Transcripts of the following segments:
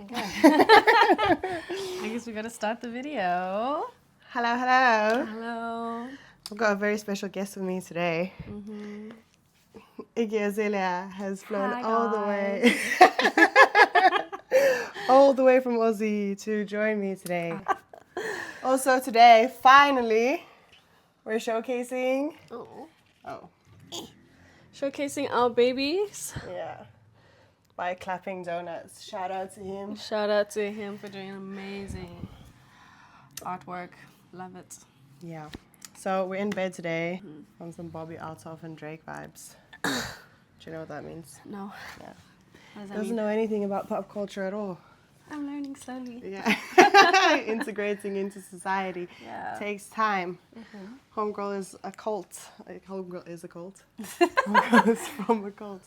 Okay. I guess we gotta start the video. Hello, hello. Hello. I've got a very special guest with me today. Iggy Azalea has flown Hi, all the way, all the way from Aussie to join me today. Also today, finally, we're showcasing. Oh, Showcasing our babies. yeah. By Clapping Donuts. Shout out to him. Shout out to him for doing amazing artwork. Love it. Yeah. So we're in bed today on some Bobby Altoff and Drake vibes. Do you know what that means? No. Yeah. What does that Doesn't mean? know anything about pop culture at all. I'm learning slowly. Yeah. Integrating into society Yeah. takes time. Homegirl is a cult. Homegirl is a cult. Homegirl is from a cult.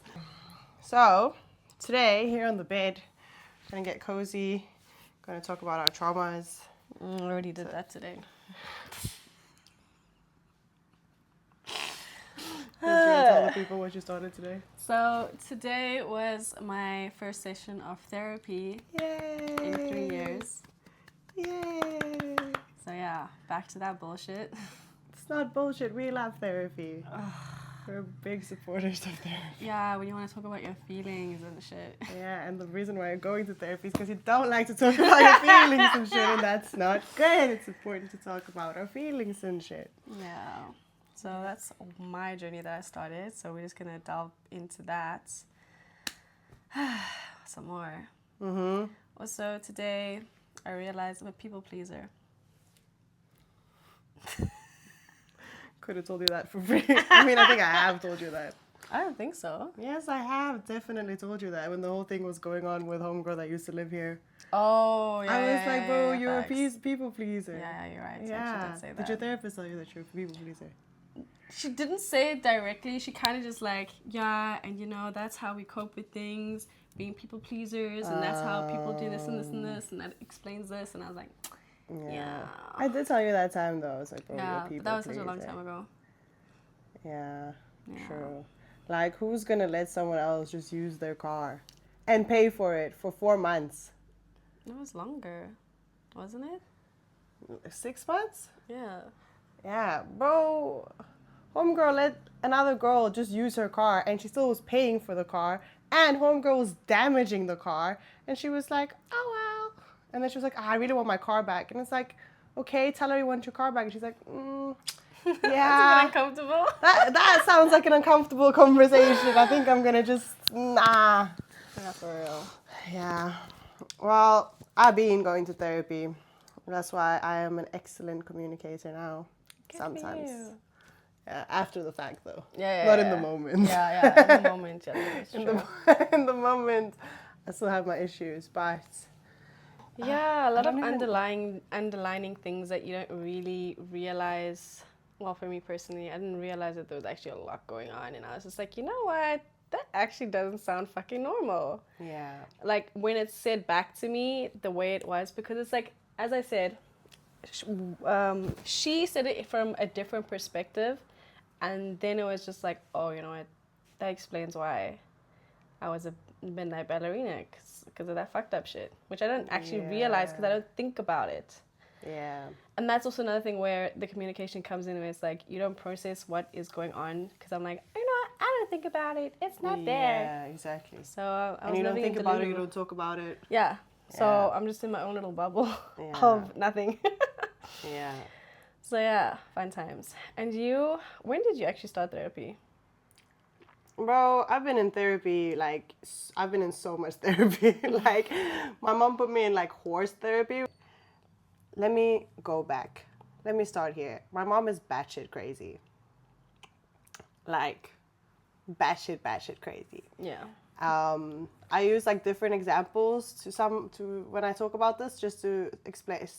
So, today, here on the bed, gonna get cozy, gonna talk about our traumas. Already did that today. Do you want to tell the people what you started today? So today was my first session of therapy Yay! in 3 years. Yay! So yeah, back to that bullshit. It's not bullshit. We love therapy. We're big supporters of therapy. Yeah, when you want to talk about your feelings and shit. Yeah, and the reason why you're going to therapy is because you don't like to talk about your feelings and shit, and that's not good. It's important to talk about our feelings and shit. Yeah. So that's my journey that I started. So we're just gonna delve into that some more. Also today I realized I'm a people pleaser. Could have told you that for free. I mean, I think I have told you that. I don't think so. Yes, I have definitely told you that when the whole thing was going on with homegirl that used to live here. Oh yeah. I was like, bro, you're facts. a people pleaser. Yeah, you're right. So Yeah. she did say that. Did your therapist tell you that you're a people pleaser? She didn't say it directly. She kind of just like, yeah, and you know, that's how we cope with things, being people pleasers, and that's how people do this and this and this, and that explains this. And I was like, yeah. I did tell you that time though. I was like, bro, you're Yeah, a but people that was pleaser. such a long time ago. Yeah, Yeah. true. Like, who's gonna let someone else just use their car and pay for it for 4 months? It was longer, wasn't it? 6 months? Yeah. Yeah, bro. Homegirl let another girl just use her car and she still was paying for the car, and homegirl was damaging the car, and she was like, oh well. And then she was like, I really want my car back. And it's like, okay, tell her you want your car back. And she's like, yeah. That's uncomfortable. That sounds like an uncomfortable conversation. I think I'm gonna just, nah. Yeah, for real. Yeah. Well, I've been going to therapy. That's why I am an excellent communicator now. Good Sometimes. for you. Yeah, after the fact though. Yeah, Not in the moment. Yeah, in the moment. Yeah, that's true. In the moment, I still have my issues, but Yeah, a lot of don't even- underlining things that you don't really realize. Well, for me personally, I didn't realize that there was actually a lot going on, and I was just like, you know what? That actually doesn't sound fucking normal. yeah. Like when it's said back to me the way it was, because it's like, as I said, she said it from a different perspective, and then it was just like, oh, you know what? That explains why I was a midnight ballerina, because of that fucked up shit, which I don't actually realize because I don't think about it. Yeah. And that's also another thing where the communication comes in, where it's like you don't process what is going on, because I'm like, you know what? I don't think about it. It's not there. Yeah, exactly. So I was And you don't living think in about it, Delulu. you don't talk about it. Yeah. So Yeah. I'm just in my own little bubble Yeah. of nothing. Yeah. So yeah, fun times. And you, when did you actually start therapy? Bro, I've been in therapy, like, I've been in so much therapy. Like, my mom put me in, like, horse therapy. Let me go back. Let me start here. My mom is batshit crazy. Like, batshit crazy. Yeah. I use, like, different examples to when I talk about this, just to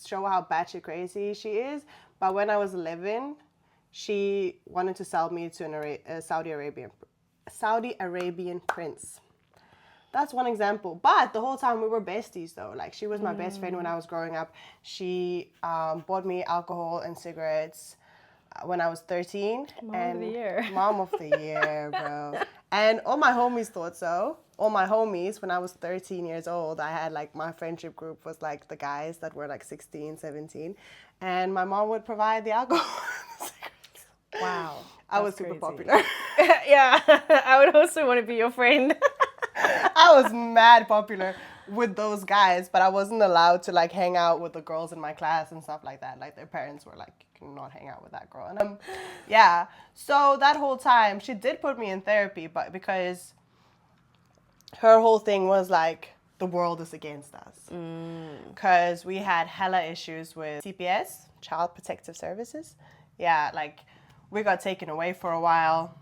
show how batshit crazy she is. But when I was 11, she wanted to sell me to a Saudi Arabian Prince. That's one example. But the whole time we were besties though. Like, she was my best friend when I was growing up. She bought me alcohol and cigarettes when I was 13. Mom of the year. Mom of the year, bro. And all my homies thought so. All my homies, when I was 13 years old, I had like my friendship group was like the guys that were like 16, 17. And my mom would provide the alcohol. Wow. I was super popular. Yeah, I would also want to be your friend. I was mad popular with those guys, but I wasn't allowed to like hang out with the girls in my class and stuff like that. Like their parents were like, you cannot hang out with that girl. And yeah. So that whole time, she did put me in therapy, but because her whole thing was like, the world is against us. Because we had hella issues with CPS, Child Protective Services. Yeah, like we got taken away for a while.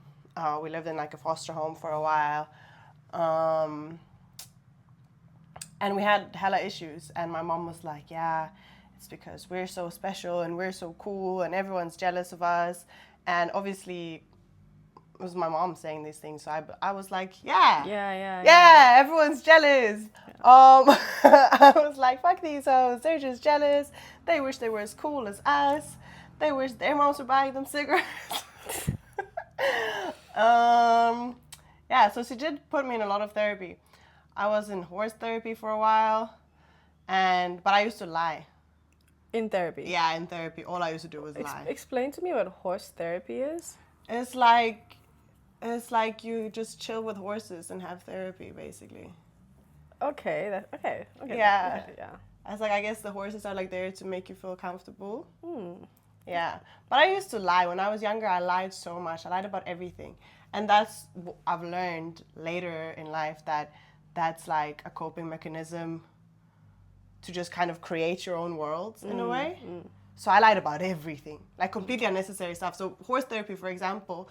We lived in like a foster home for a while. And we had hella issues. And my mom was like, yeah, it's because we're so special and we're so cool and everyone's jealous of us. And obviously, it was my mom saying these things. So I was like, yeah, everyone's jealous. I was like, fuck these hoes. They're just jealous. They wish they were as cool as us. They wish their moms were buying them cigarettes. Yeah, so she did put me in a lot of therapy. I was in horse therapy for a while, but I used to lie. In therapy? Yeah, in therapy. All I used to do was lie. Explain to me what horse therapy is. It's like you just chill with horses and have therapy, basically. Okay. Yeah. Yeah. It's like, I guess the horses are like there to make you feel comfortable. Yeah. But I used to lie. When I was younger, I lied so much. I lied about everything. And that's what I've learned later in life, that's like a coping mechanism to just kind of create your own worlds in a way. So I lied about everything, like completely unnecessary stuff. So horse therapy, for example,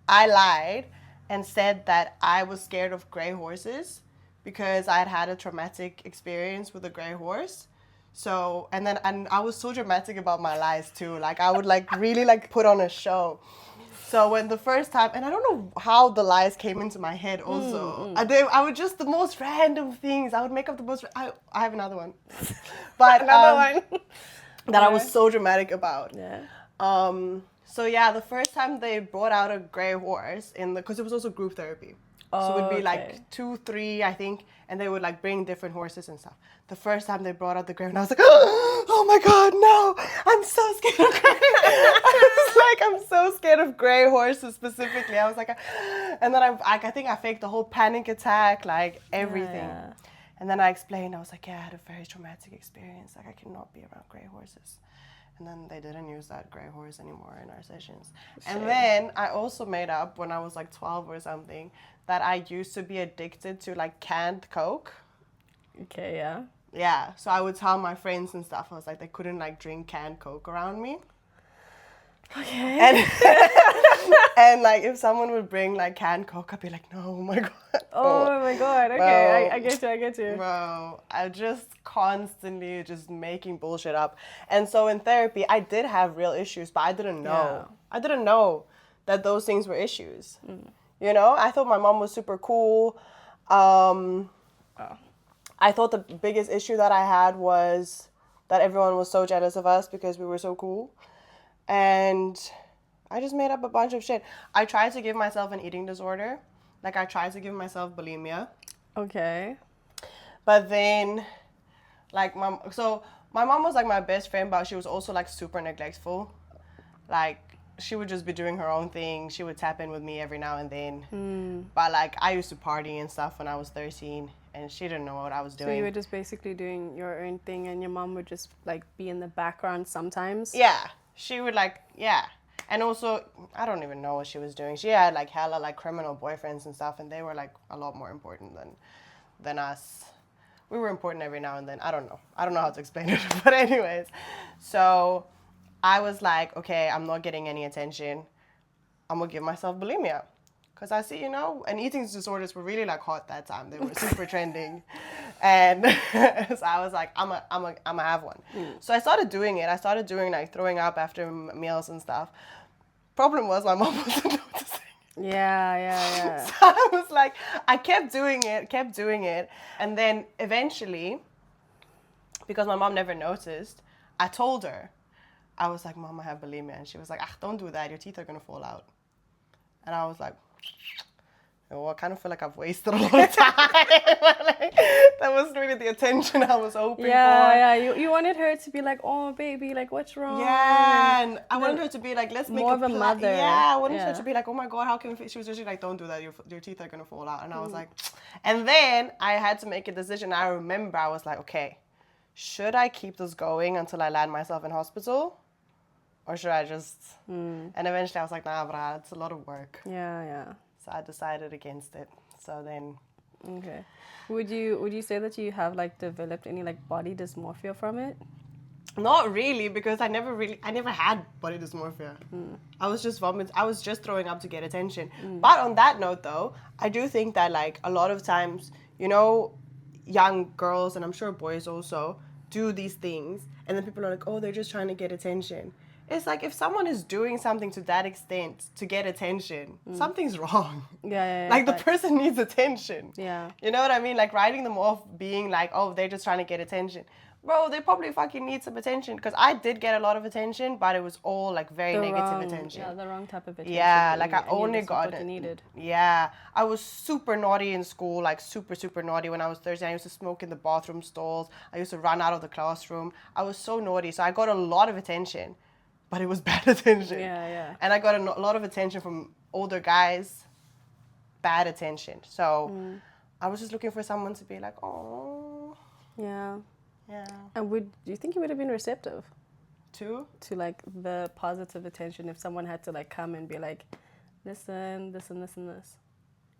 I lied and said that I was scared of gray horses because I had a traumatic experience with a gray horse. So, and I was so dramatic about my lies too. Like I would like really like put on a show. So when the first time, and I don't know how the lies came into my head also. I would just, the most random things. I would make up the most, I have another one. But Another one. That I was so dramatic about. Yeah. So yeah, the first time they brought out a gray horse because it was also group therapy. So it would be like 2, 3, I think, and they would like bring different horses and stuff. The first time they brought out the gray, and I was like, oh my God, no, I'm so scared of gray. I'm so scared of gray horses specifically. I was like, and then I think I faked the whole panic attack, like everything. Yeah. And then I explained, I was like, yeah, I had a very traumatic experience. Like I cannot be around gray horses. And then they didn't use that gray horse anymore in our sessions. Shame. And then I also made up when I was like 12 or something that I used to be addicted to like canned Coke. Okay, yeah. Yeah, so I would tell my friends and stuff, I was like, they couldn't like drink canned Coke around me. Okay. And like if someone would bring like canned Coke, I'd be like, no, oh my God. Oh my God, okay, I get you. Bro, I just constantly just making bullshit up. And so in therapy, I did have real issues, but I didn't know. Yeah. I didn't know that those things were issues. You know, I thought my mom was super cool. I thought the biggest issue that I had was that everyone was so jealous of us because we were so cool. And I just made up a bunch of shit. I tried to give myself an eating disorder. Like I tried to give myself bulimia. Okay. But then, like, my mom was like my best friend, but she was also like super neglectful. Like, she would just be doing her own thing. She would tap in with me every now and then. But like, I used to party and stuff when I was 13, and she didn't know what I was doing. So you were just basically doing your own thing, and your mom would just like be in the background sometimes? Yeah. She would like, yeah. And also, I don't even know what she was doing. She had like hella like criminal boyfriends and stuff, and they were like a lot more important than us. We were important every now and then. I don't know how to explain it. But anyways, so I was like, okay, I'm not getting any attention. I'm going to give myself bulimia. Because I see, and eating disorders were really like hot that time. They were super trending. And so I was like, I'm a have one. So I started doing it. I started doing like throwing up after meals and stuff. Problem was my mom wasn't noticing. Yeah. So I was like, I kept doing it. And then eventually, because my mom never noticed, I told her. I was like, Mom, I have bulimia. And she was like, don't do that. Your teeth are going to fall out. And I was like, Oh, I kind of feel like I've wasted a lot of time. Like, that wasn't really the attention I was hoping for. Yeah. You wanted her to be like, oh, baby, like, what's wrong? Yeah, and I wanted her to be like, let's make more of a mother. Yeah, I wanted her to be like, oh my God, how can we? She was just like, don't do that, your teeth are gonna fall out. And I was like, and then I had to make a decision. I remember I was like, okay, should I keep this going until I land myself in hospital? Or should I just... And eventually I was like, nah, brah, it's a lot of work. Yeah. So I decided against it. So then... Okay. Would you say that you have like developed any like body dysmorphia from it? Not really, because I never had body dysmorphia. I was just throwing up to get attention. But on that note though, I do think that like a lot of times, you know, young girls, and I'm sure boys also, do these things, and then people are like, oh, they're just trying to get attention. It's like, if someone is doing something to that extent to get attention, something's wrong. Yeah. Like, the person needs attention. Yeah. You know what I mean? Like, writing them off being like, oh, they're just trying to get attention. Bro, they probably fucking need some attention. Because I did get a lot of attention, but it was all, like, very negative attention. Yeah, the wrong type of attention. Yeah, like, I only got what you needed. Yeah. I was super naughty in school, like, super, super naughty when I was 13. I used to smoke in the bathroom stalls. I used to run out of the classroom. I was so naughty. So I got a lot of attention. But it was bad attention. Yeah. And I got a lot of attention from older guys. Bad attention. So I was just looking for someone to be like, oh. Yeah. Yeah. And do you think you would have been receptive to like the positive attention if someone had to like come and be like, listen, this and this and this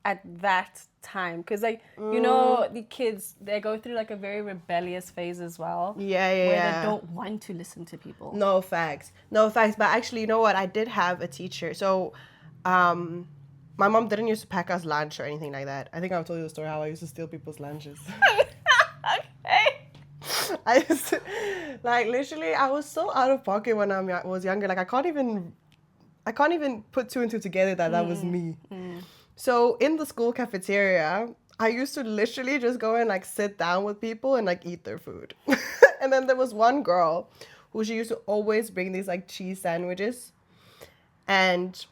at that time? Because like, you know, the kids, they go through like a very rebellious phase as well. Yeah. Where they don't want to listen to people. No facts. But actually, you know what? I did have a teacher. So, my mom didn't used to pack us lunch or anything like that. I think I've told you the story how I used to steal people's lunches. Okay. I used to, like, literally, I was so out of pocket when I was younger. Like, I can't even put two and two together that was me. So in the school cafeteria, I used to literally just go and like sit down with people and like eat their food. And then there was one girl who she used to always bring these like cheese sandwiches. And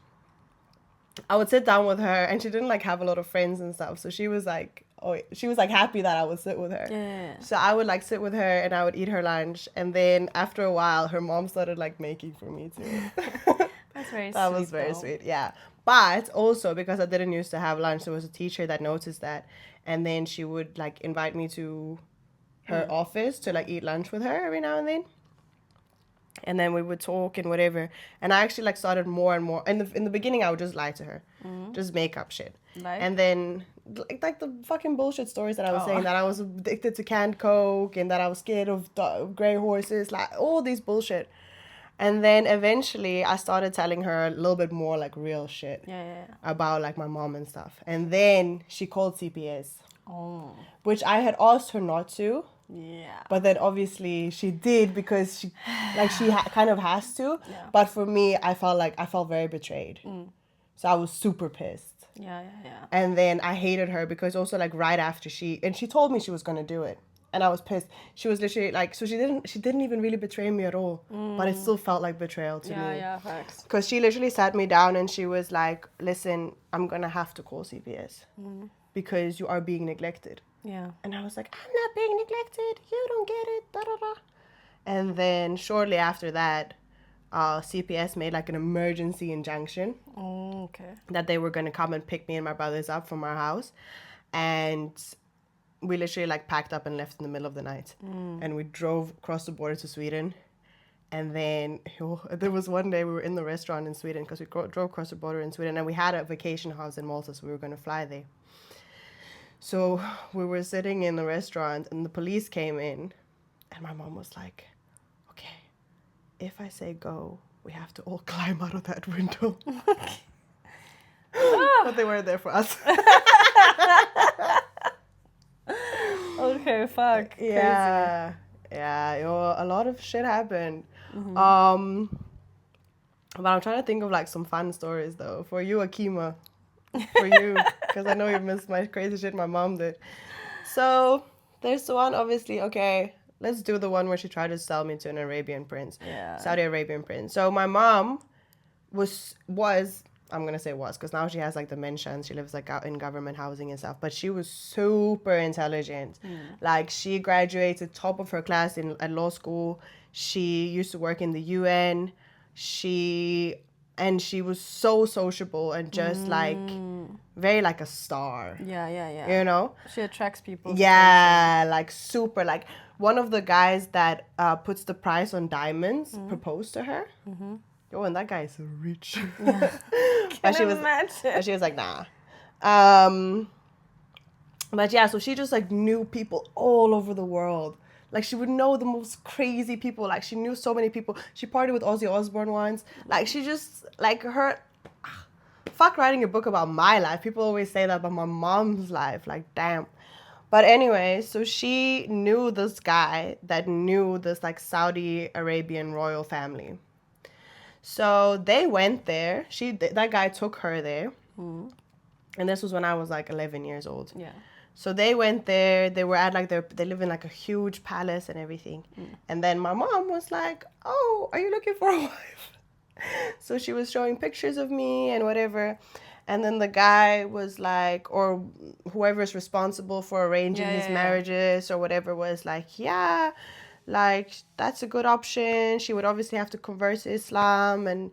I would sit down with her, and she didn't like have a lot of friends and stuff. So she was like happy that I would sit with her. Yeah. So I would like sit with her and I would eat her lunch. And then after a while, her mom started like making for me too. That's very sweet. That was very sweet, yeah. But also because I didn't used to have lunch, there was a teacher that noticed that. And then she would like invite me to her office to like eat lunch with her every now and then. And then we would talk and whatever. And I actually like started more and more. In the beginning, I would just lie to her. Just make up shit. Like? And then like the fucking bullshit stories that I was saying, that I was addicted to canned Coke and that I was scared of grey horses, like all these bullshit. And then eventually I started telling her a little bit more like real shit about like my mom and stuff. And then she called CPS. Oh. Which I had asked her not to. Yeah. But then obviously she did because she kind of has to. Yeah. But for me, I felt very betrayed. So I was super pissed. Yeah. And then I hated her because also like right after she told me she was going to do it. And I was pissed. She was literally like, so she didn't even really betray me at all. But it still felt like betrayal to me. Yeah, facts. Because she literally sat me down and she was like, listen, I'm going to have to call CPS. Because you are being neglected. Yeah. And I was like, I'm not being neglected. You don't get it. Da, da, da. And then shortly after that, CPS made like an emergency injunction. Oh, okay. That they were going to come and pick me and my brothers up from our house. And we literally like packed up and left in the middle of the night. And we drove across the border to Sweden. And then there was one day we were in the restaurant in Sweden because we drove across the border in Sweden. And we had a vacation house in Malta, so we were going to fly there. So we were sitting in the restaurant and the police came in. And my mom was like, okay, if I say go, we have to all climb out of that window. But they weren't there for us. Okay, fuck. Yeah. Crazy. Yeah, a lot of shit happened. But I'm trying to think of like some fun stories though. For you, Akima. For you. Because I know you missed my crazy shit my mom did. So there's the one, obviously, okay, let's do the one where she tried to sell me to an Arabian prince. Yeah. Saudi Arabian prince. So my mom was I'm gonna say was, because now she has like dementia and she lives like out in government housing and stuff. But she was super intelligent. Like she graduated top of her class at law school. She used to work in the UN. She was so sociable and just like very like a star. Yeah. You know? She attracts people. Yeah, like super. Like one of the guys that puts the price on diamonds proposed to her. Yo, and that guy is rich. Yeah. But she was like, nah. But yeah, so she just like knew people all over the world. Like she would know the most crazy people. Like she knew so many people. She partied with Ozzy Osbourne once. Like she just like her. Fuck writing a book about my life. People always say that about my mom's life. Like damn. But anyway, so she knew this guy that knew this like Saudi Arabian royal family. So they went there. That guy took her there. And this was when I was like 11 years old. Yeah. So they went there. They were at like they live in like a huge palace and everything. And then my mom was like, "Oh, are you looking for a wife?" So she was showing pictures of me and whatever. And then the guy was like, or whoever's responsible for arranging his marriages or whatever was like, yeah, like that's a good option. She would obviously have to convert to Islam and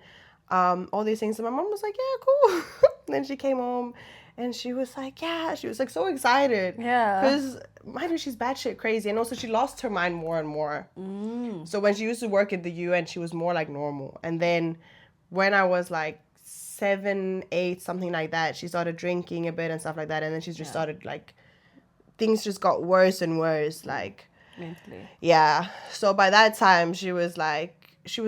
all these things. And my mom was like, yeah, cool. And then she came home and she was like, yeah, she was like so excited. Yeah. Because mind you, she's batshit crazy. And also she lost her mind more and more. So when she used to work at the UN, she was more like normal. And then when I was like 7, 8, something like that, she started drinking a bit and stuff like that. And then she just started like, things just got worse and worse. Like, mentally. Yeah. So by that time, she was like, she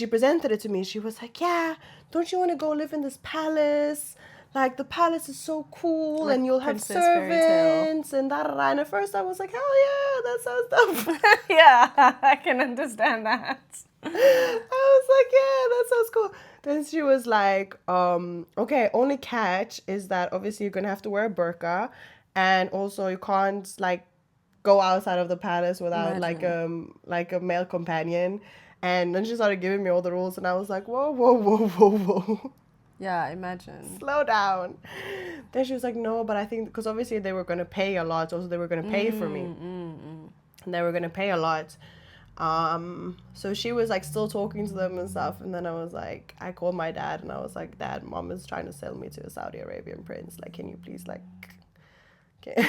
presented it to me. She was like, yeah, don't you want to go live in this palace? Like, the palace is so cool, like, and you'll have servants and da-da-da. And at first I was like, hell yeah, that sounds dope. Yeah, I can understand that. I was like, yeah, that sounds cool. Then she was like, okay, only catch is that obviously you're going to have to wear a burqa. And also you can't, like, go outside of the palace without, like a male companion. And then she started giving me all the rules. And I was like, whoa. Yeah, imagine. Slow down. Then she was like, no, but I think, because obviously they were going to pay a lot. Also, they were going to pay for me. And they were going to pay a lot. So she was like still talking to them and stuff. And then I was like, I called my dad and I was like, Dad, Mom is trying to sell me to a Saudi Arabian prince. Like, can you please, like, okay.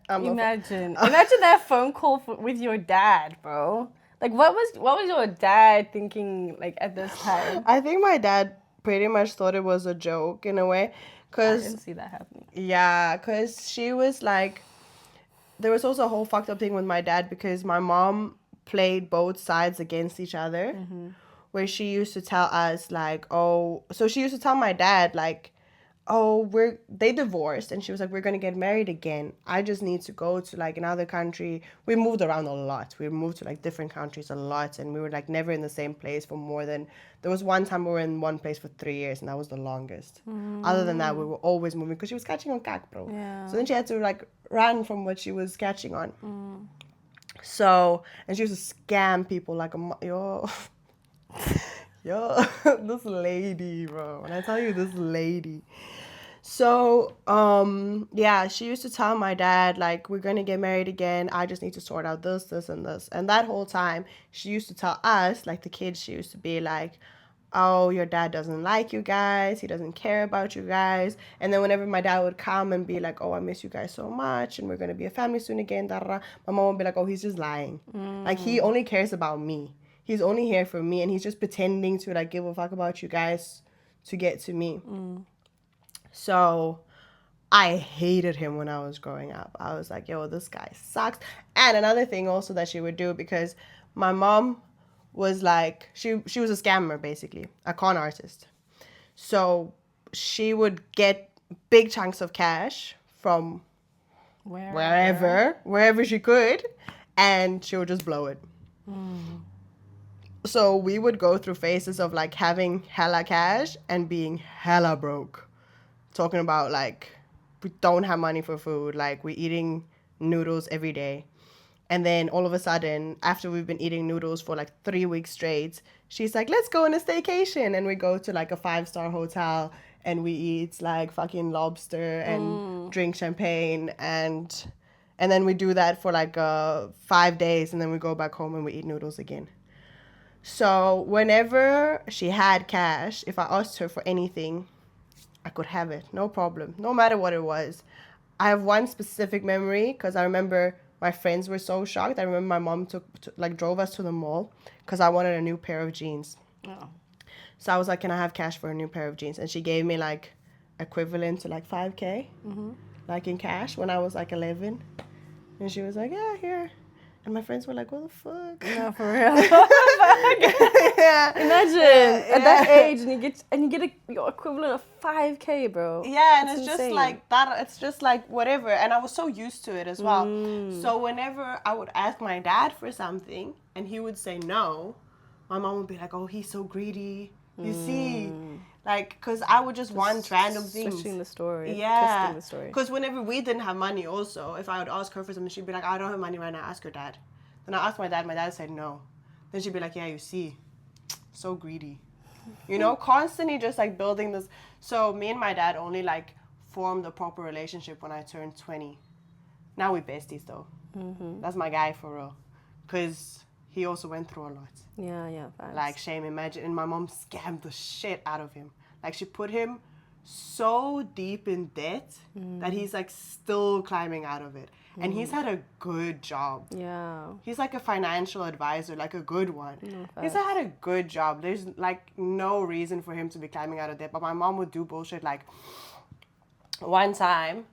Imagine that phone call with your dad, bro. Like, what was your dad thinking, like, at this time? I think my dad pretty much thought it was a joke in a way, I didn't see that happening. Yeah, because she was like, there was also a whole fucked up thing with my dad because my mom played both sides against each other, where she used to tell us like, so she used to tell my dad like, they divorced, and she was like, we're gonna get married again. I just need to go to like another country. We moved around a lot. We moved to like different countries a lot, and we were like never in the same place for more than. There was one time we were in one place for 3 years, and that was the longest. Other than that, we were always moving because she was catching on cack, bro. Yeah. So then she had to like run from what she was catching on. So, and she used to scam people like yo, this lady, bro. When I tell you this lady. So, yeah, she used to tell my dad, like, we're going to get married again. I just need to sort out this, and this. And that whole time, she used to tell us, like the kids, she used to be like, oh, your dad doesn't like you guys. He doesn't care about you guys. And then whenever my dad would come and be like, oh, I miss you guys so much, and we're going to be a family soon again, my mom would be like, oh, he's just lying. Like, he only cares about me. He's only here for me, and he's just pretending to, like, give a fuck about you guys to get to me. So I hated him when I was growing up. I was like, yo, this guy sucks. And another thing also that she would do, because my mom was like, she was a scammer, basically, a con artist. So she would get big chunks of cash from wherever she could, and she would just blow it. So we would go through phases of like having hella cash and being hella broke. Talking about like, we don't have money for food, like we're eating noodles every day. And then all of a sudden, after we've been eating noodles for like 3 weeks straight, she's like, let's go on a staycation. And we go to like a 5-star hotel and we eat like fucking lobster and drink champagne and then we do that for like 5 days, and then we go back home and we eat noodles again. So whenever she had cash, if I asked her for anything, I could have it, no problem, no matter what it was. I have one specific memory because I remember my friends were so shocked. I remember my mom drove us to the mall because I wanted a new pair of jeans. Oh. So I was like, can I have cash for a new pair of jeans? And she gave me like equivalent to like 5K, like in cash when I was like 11. And she was like, yeah, here. And my friends were like, what the fuck? No, for real. Yeah. Imagine at that age and you get your equivalent of 5K, bro. Yeah, and That's it's insane. just like that. It's just like whatever. And I was so used to it as well. So whenever I would ask my dad for something and he would say no, my mom would be like, oh, he's so greedy. You see? Like, because I would just want random things. Switching the story. Yeah. Twisting the story. Because whenever we didn't have money also, if I would ask her for something, she'd be like, I don't have money right now. Ask your dad. Then I asked my dad said no. Then she'd be like, yeah, you see. So greedy. You know, constantly just like building this. So me and my dad only like formed a proper relationship when I turned 20. Now we're besties though. That's my guy for real. Because he also went through a lot. Yeah, facts. Like, shame, imagine. And my mom scammed the shit out of him. Like, she put him so deep in debt that he's like still climbing out of it. And he's had a good job. Yeah. He's like a financial advisor, like a good one. No, He's had a good job. There's like no reason for him to be climbing out of debt. But my mom would do bullshit. Like, one time,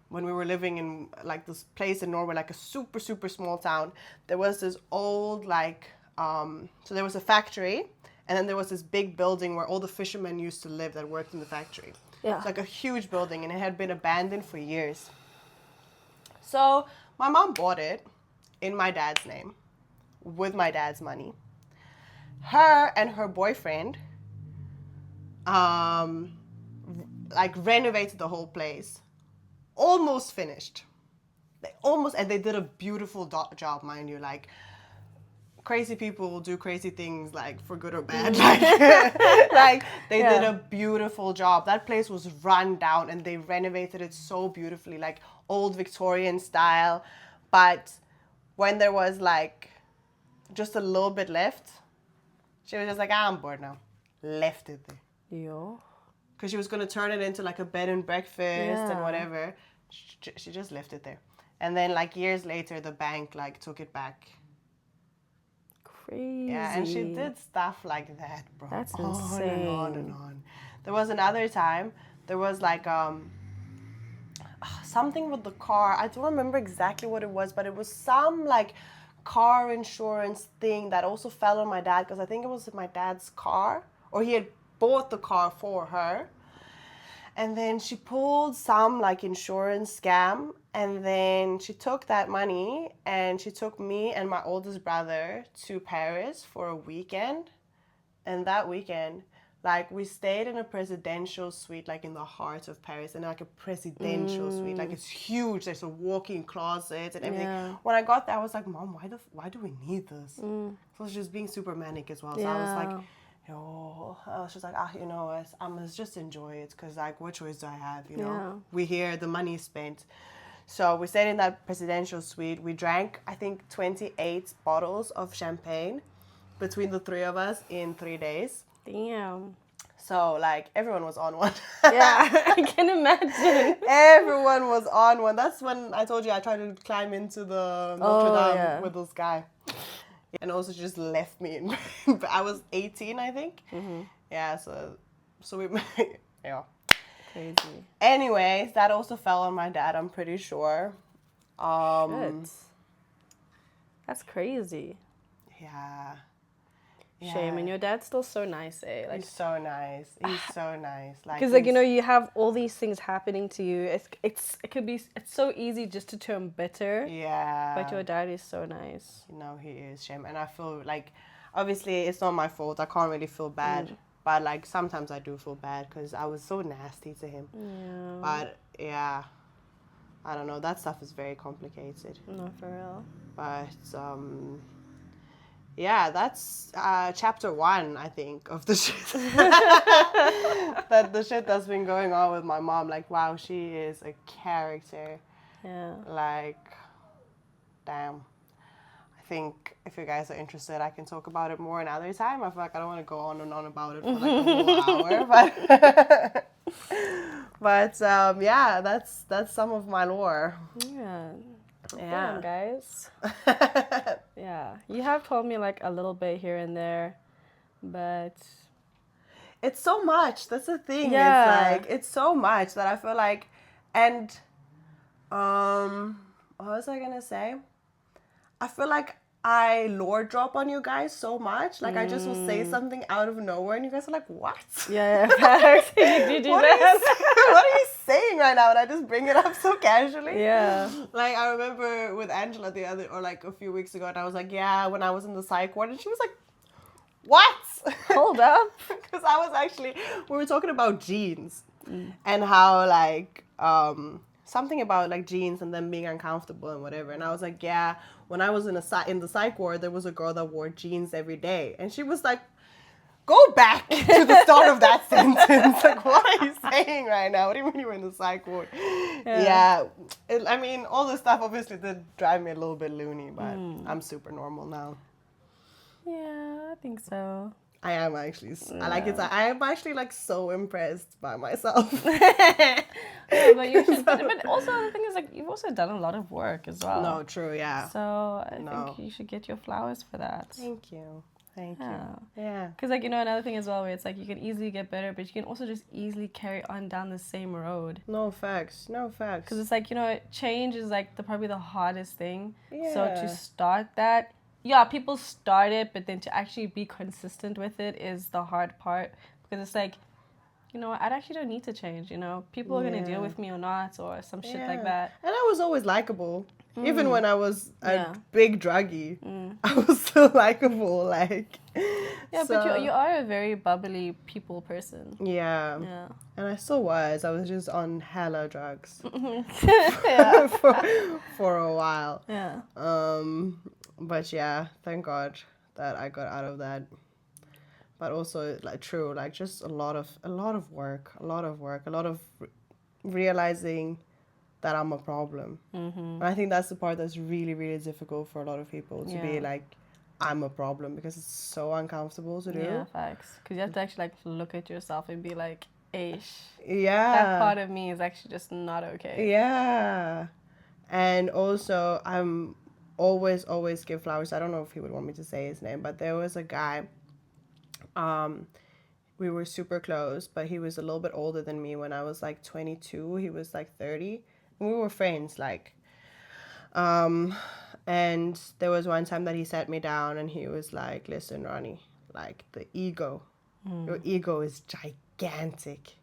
when we were living in like this place in Norway, like a super, super small town, there was this old like, so there was a factory, and then there was this big building where all the fishermen used to live that worked in the factory. Yeah. It's like a huge building, and it had been abandoned for years. So my mom bought it in my dad's name, with my dad's money. Her and her boyfriend, like renovated the whole place. Almost finished. And they did a beautiful job, mind you. Like, crazy people will do crazy things, like, for good or bad. Like they did a beautiful job. That place was run down, and they renovated it so beautifully, like old Victorian style. But when there was, like, just a little bit left, she was just like, I'm bored now. Left it there. Yo. Because she was going to turn it into, like, a bed and breakfast and whatever. She just left it there. And then, like, years later, the bank, like, took it back. Crazy. Yeah, and she did stuff like that, bro. That's on insane. and on and on. There was another time, there was, like, something with the car. I don't remember exactly what it was, but it was some, like, car insurance thing that also fell on my dad, because I think it was my dad's car, or he had bought the car for her. And then she pulled some like insurance scam, and then she took that money and she took me and my oldest brother to Paris for a weekend. And that weekend, like, we stayed in a presidential suite, like in the heart of Paris, and like a presidential suite, like it's huge. There's a walk-in closet and everything. Yeah. When I got there, I was like, Mom, why do we need this? So I was just being super manic as well. So I was like, I was just like, you know, I must just enjoy it, because, like, what choice do I have, you know? We here, the money is spent. So we stayed in that presidential suite. We drank, I think, 28 bottles of champagne between the three of us in 3 days. Damn. So, like, everyone was on one. Yeah, I can imagine. Everyone was on one. That's when I told you I tried to climb into the Notre Dame with this guy. And also just left me in. I was 18, I think. Yeah, so we, yeah. Crazy. Anyways, that also fell on my dad, I'm pretty sure. Shit. That's crazy. Yeah. Shame. And your dad's still so nice, eh? Like, he's so nice. He's so nice. because, like, you know, you have all these things happening to you. It's so easy just to turn bitter. Yeah. But your dad is so nice. You know, he is, Shame. And I feel like, obviously, it's not my fault. I can't really feel bad. But, like, sometimes I do feel bad because I was so nasty to him. Yeah. But, yeah, I don't know. That stuff is very complicated. No, for real. But, yeah, that's chapter 1, I think, of the shit. That the shit that's been going on with my mom. Like, wow, she is a character. Yeah. Like, damn. I think if you guys are interested, I can talk about it more another time. I feel like I don't want to go on and on about it for like a whole hour, but yeah, that's some of my lore. Yeah. Yeah. Damn, guys. Yeah. You have told me like a little bit here and there, but It's so much. That's the thing. Yeah. It's like it's so much that I feel like, and what was I gonna say? I feel like I lore drop on you guys so much. Like I just will say something out of nowhere, and you guys are like, "What?" yeah, facts. You do what that. what are you saying right now? And I just bring it up so casually. Yeah. Like I remember with Angela like a few weeks ago, and I was like, "Yeah," when I was in the psych ward, and she was like, "What?" Hold up. Because we were talking about jeans and how like something about like jeans and them being uncomfortable and whatever. And I was like, yeah, when I was in the psych ward, there was a girl that wore jeans every day, and she was like, go back to the start of that sentence. Like, what are you saying right now? What do you mean you were in the psych ward? Yeah. I mean, all this stuff obviously did drive me a little bit loony, but I'm super normal now. Yeah, I think so. I am actually. I am actually like so impressed by myself. Yeah, but you should. But also the thing is like you've also done a lot of work as well. No, true, yeah. So I think you should get your flowers for that. Thank you. Thank you. Yeah. Because like another thing as well, where it's like you can easily get better, but you can also just easily carry on down the same road. No facts. Because it's like change is like probably the hardest thing. Yeah. So to start that. Yeah, people start it, but then to actually be consistent with it is the hard part. Because it's like, I actually don't need to change, People are going to deal with me or not or some shit like that. And I was always likable. Even when I was a big druggie, I was still likable. Like, yeah, so. But you are a very bubbly people person. Yeah. And I still was. I was just on hella drugs for a while. Yeah. But yeah, thank God that I got out of that. But also, like, true, like, just a lot of work, a lot of realizing that I'm a problem. And I think that's the part that's really, really difficult for a lot of people to be like, I'm a problem, because it's so uncomfortable to do. Yeah, facts. Because you have to actually like look at yourself and be like, "Ish." Yeah. That part of me is actually just not okay. Yeah. And also, I'm always give flowers. I don't know if he would want me to say his name, but there was a guy, we were super close, but he was a little bit older than me. When I was like 22, he was like 30, and we were friends, like, and there was one time that he sat me down and he was like, listen, Ronnie, like, the ego, your ego is gigantic,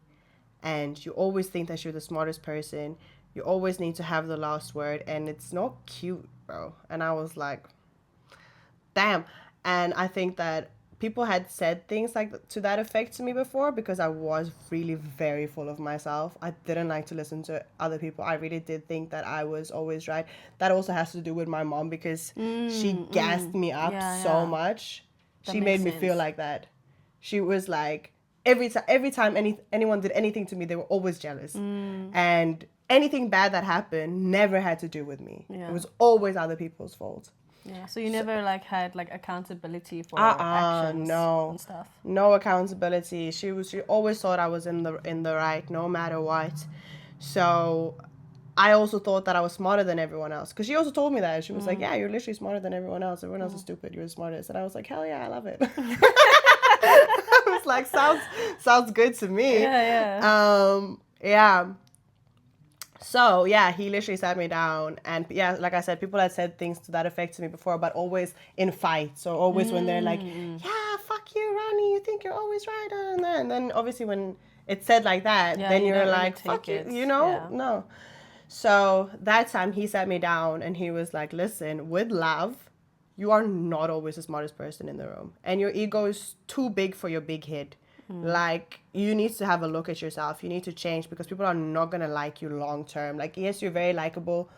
and you always think that you're the smartest person. You always need to have the last word, and it's not cute, bro. And I was like, damn. And I think that people had said things like to that effect to me before, because I was really very full of myself. I didn't like to listen to other people. I really did think that I was always right. That also has to do with my mom, because she gassed me up so much. She made me feel like that. She was like, every time anyone did anything to me, they were always jealous. And anything bad that happened never had to do with me. It was always other people's fault. Yeah. So you never like had like accountability for actions and stuff. No accountability. She always thought I was in the right no matter what. So I also thought that I was smarter than everyone else, because she also told me that. She was like, yeah, you're literally smarter than everyone else. Everyone else is stupid. You're the smartest. And I was like, hell yeah, I love it. I was like, sounds good to me. Yeah. So, yeah, he literally sat me down, and yeah, like I said, people had said things to that effect to me before, but always in fights, or always when they're like, yeah, fuck you, Ronnie, you think you're always right, and then obviously when it's said like that, then you're like, fuck you, no. So that time he sat me down and he was like, listen, with love, you are not always the smartest person in the room, and your ego is too big for your big head. Like, you need to have a look at yourself. You need to change, because people are not going to like you long term. Like, yes, you're very likable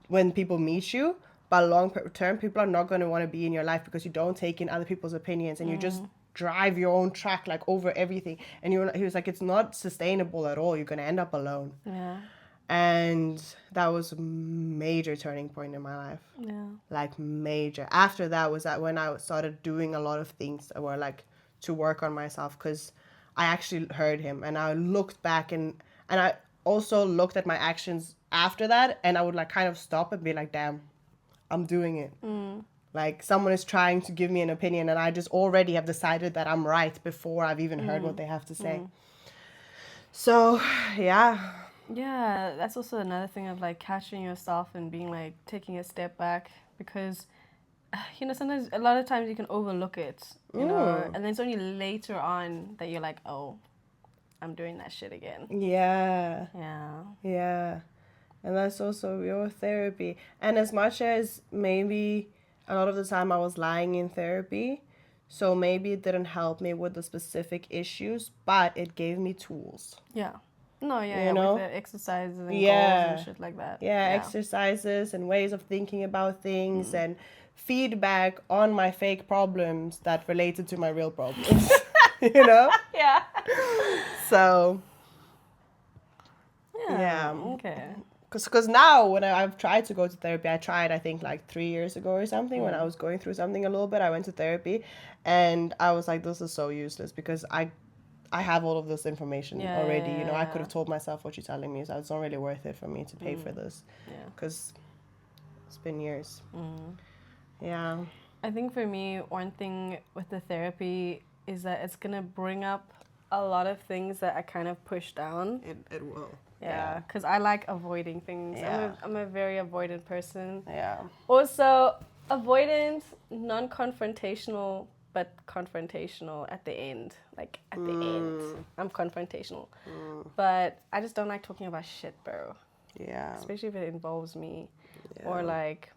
when people meet you, but long term, people are not going to want to be in your life because you don't take in other people's opinions and you just drive your own track like over everything. And he was like, it's not sustainable at all. You're going to end up alone. Yeah. And that was a major turning point in my life. Yeah. Like major. After that was that when I started doing a lot of things that were like to work on myself, because I actually heard him and I looked back and I also looked at my actions after that, and I would like kind of stop and be like, damn, I'm doing it. Like someone is trying to give me an opinion and I just already have decided that I'm right before I've even heard what they have to say. So yeah. Yeah, that's also another thing of like catching yourself and being like taking a step back, because you know, sometimes a lot of times you can overlook it, you know, and then it's only later on that you're like, oh, I'm doing that shit again. Yeah. Yeah. Yeah. And that's also your therapy. And as much as maybe a lot of the time I was lying in therapy, so maybe it didn't help me with the specific issues, but it gave me tools. Yeah. No, yeah, You know? with the exercises and Yeah. goals and shit like that. Yeah, exercises and ways of thinking about things and feedback on my fake problems that related to my real problems. You know? Yeah. So, Yeah. Okay. Because now when I've tried to go to therapy, I think like 3 years ago or something, when I was going through something a little bit, I went to therapy and I was like, this is so useless because I have all of this information already. You know, I could have told myself what you're telling me, so it's not really worth it for me to pay for this. Yeah. Because it's been years. Yeah. I think for me, one thing with the therapy is that it's going to bring up a lot of things that I kind of push down. It will. Yeah, because I like avoiding things. Yeah. I'm a very avoidant person. Yeah. Also, avoidant, non-confrontational, but confrontational at the end. Like, at the end. I'm confrontational. But I just don't like talking about shit, bro. Yeah. Especially if it involves me. Or, like...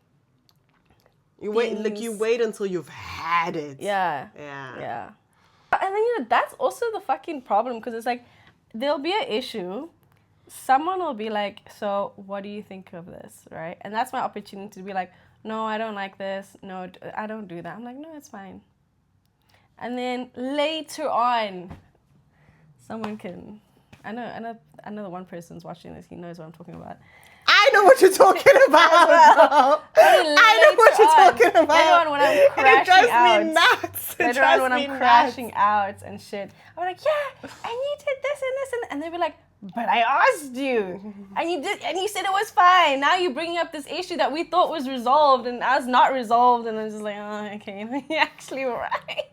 You wait until you've had it. Yeah. Yeah. Yeah. And then, you know, that's also the fucking problem, because it's like, there'll be an issue... Someone will be like, so what do you think of this, right? And that's my opportunity to be like, no, I don't like this. No, I don't do that. I'm like, no, it's fine. And then later on, someone can, I know the one person's watching this. He knows what I'm talking about. I know what you're talking about. I know what you're talking about. Later on when I'm crashing out. It drives me nuts. Later on when I'm crashing out and shit. I'm like, yeah, and you did this and this and they'll be like, but I asked you, and you did, and you said it was fine. Now you're bringing up this issue that we thought was resolved, and as not resolved, and I'm just like, oh, okay, you're actually right.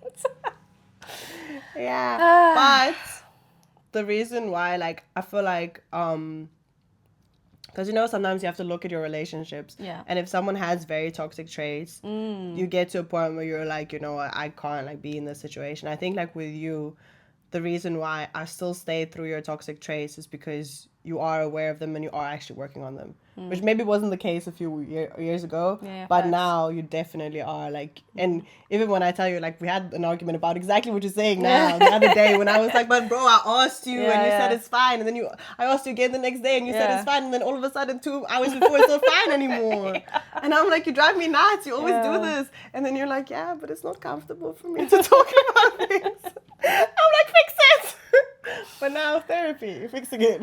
Yeah, but the reason why, like, I feel like, because you know sometimes you have to look at your relationships, and if someone has very toxic traits, you get to a point where you're like, you know, I can't like be in this situation. I think like with you, the reason why I still stay through your toxic traits is because you are aware of them and you are actually working on them, which maybe wasn't the case a few years ago, but now you definitely are. Like, and even when I tell you, like, we had an argument about exactly what you're saying now the other day when I was like, but bro, I asked you and you said it's fine, and then I asked you again the next day and you said it's fine, and then all of a sudden 2 hours before it's not fine anymore. And I'm like, you drive me nuts, you always do this, and then you're like, yeah, but it's not comfortable for me to talk about things. I'm like, fix it. But now therapy, fixing it.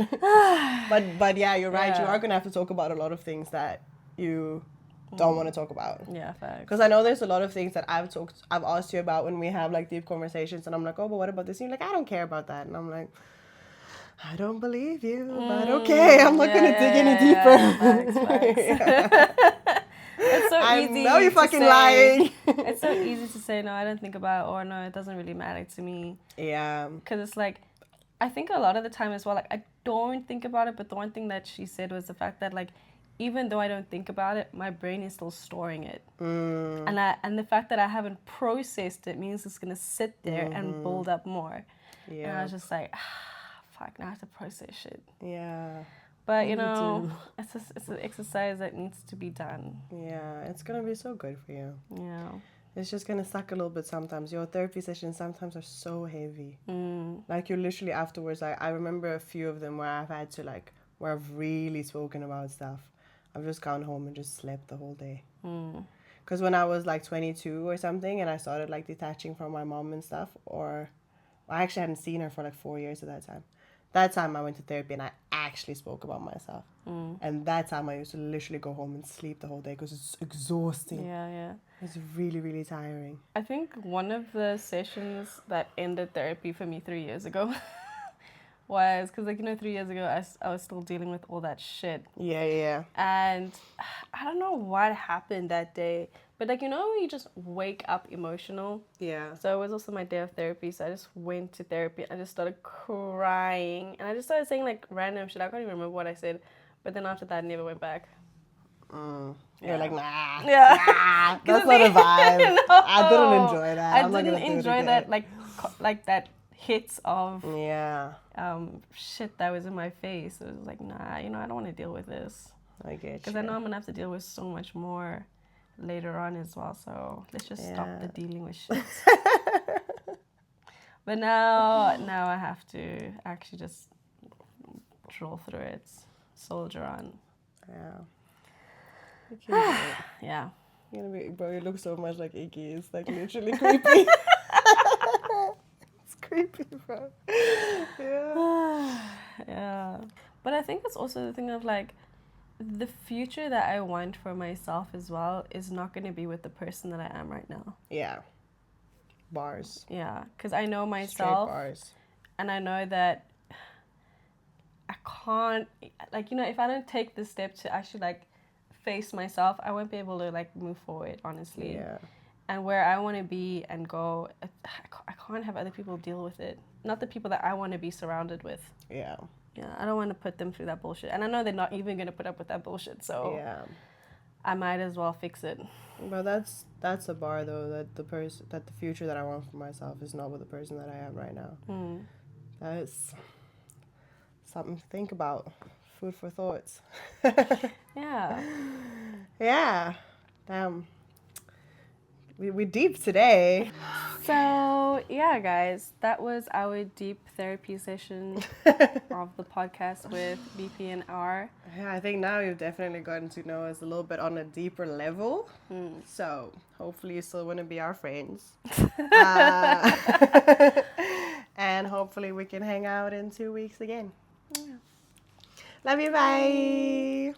but yeah, you're right. You are gonna have to talk about a lot of things that you don't want to talk about. Yeah, facts. Because I know there's a lot of things that I've asked you about when we have like deep conversations, and I'm like, oh, but what about this? And you're like, I don't care about that, and I'm like, I don't believe you, but okay, I'm not gonna dig any deeper. Facts. It's so easy. I know you're fucking lying. It's so easy to say, no, I don't think about it, or no, it doesn't really matter to me. Yeah. Because it's like, I think a lot of the time as well, like, I don't think about it, but the one thing that she said was the fact that, like, even though I don't think about it, my brain is still storing it. And the fact that I haven't processed it means it's going to sit there and build up more. Yeah. And I was just like, fuck, now I have to process shit. Yeah. But, you know, it's an exercise that needs to be done. Yeah, it's going to be so good for you. Yeah. It's just going to suck a little bit sometimes. Your therapy sessions sometimes are so heavy. Like, you're literally afterwards, I remember a few of them where I've had to, like, where I've really spoken about stuff. I've just gone home and just slept the whole day. Mm. Because when I was like 22 or something and I started like detaching from my mom and stuff, or I actually hadn't seen her for like 4 years at that time. That time I went to therapy and I actually spoke about myself. And that time I used to literally go home and sleep the whole day because it's exhausting. Yeah. It's really, really tiring. I think one of the sessions that ended therapy for me 3 years ago was because, like, 3 years ago, I was still dealing with all that shit. Yeah. And I don't know what happened that day, but, like, you just wake up emotional. Yeah. So it was also my day of therapy. So I just went to therapy. I just started crying. And I just started saying, like, random shit. I can't even remember what I said. But then after that, I never went back. You're like, nah. Yeah. Nah, that's not a vibe. No. I didn't enjoy that. I I'm not didn't gonna do it enjoy again. that, like that hits of Yeah. shit that was in my face. It was like, nah, I don't want to deal with this. I get you. Because I know I'm going to have to deal with so much more later on as well. So let's just stop the dealing with shit. But now I have to actually just draw through it, soldier on. Yeah. You can do it. Yeah. You're gonna be, bro, you look so much like Iggy. It's like literally creepy. It's creepy, bro. Yeah. Yeah. But I think it's also the thing of, like, the future that I want for myself as well is not going to be with the person that I am right now. Yeah. Bars. Yeah. Because I know Straight myself. bars. And I know that I can't, like, if I don't take the step to actually, like, face myself, I won't be able to, like, move forward, honestly. Yeah. And where I want to be and go, I can't have other people deal with it. Not the people that I want to be surrounded with. Yeah. Yeah, I don't want to put them through that bullshit. And I know they're not even going to put up with that bullshit, so Yeah. I might as well fix it. But that's a bar though, that the future that I want for myself is not with the person that I am right now. That is something to think about. Food for thoughts. Yeah. Yeah. Damn. We deep today. So, yeah, guys, that was our deep therapy session of the podcast with BP and R. Yeah, I think now you've definitely gotten to know us a little bit on a deeper level. So hopefully you still want to be our friends. And hopefully we can hang out in 2 weeks again. Yeah. Love you, bye.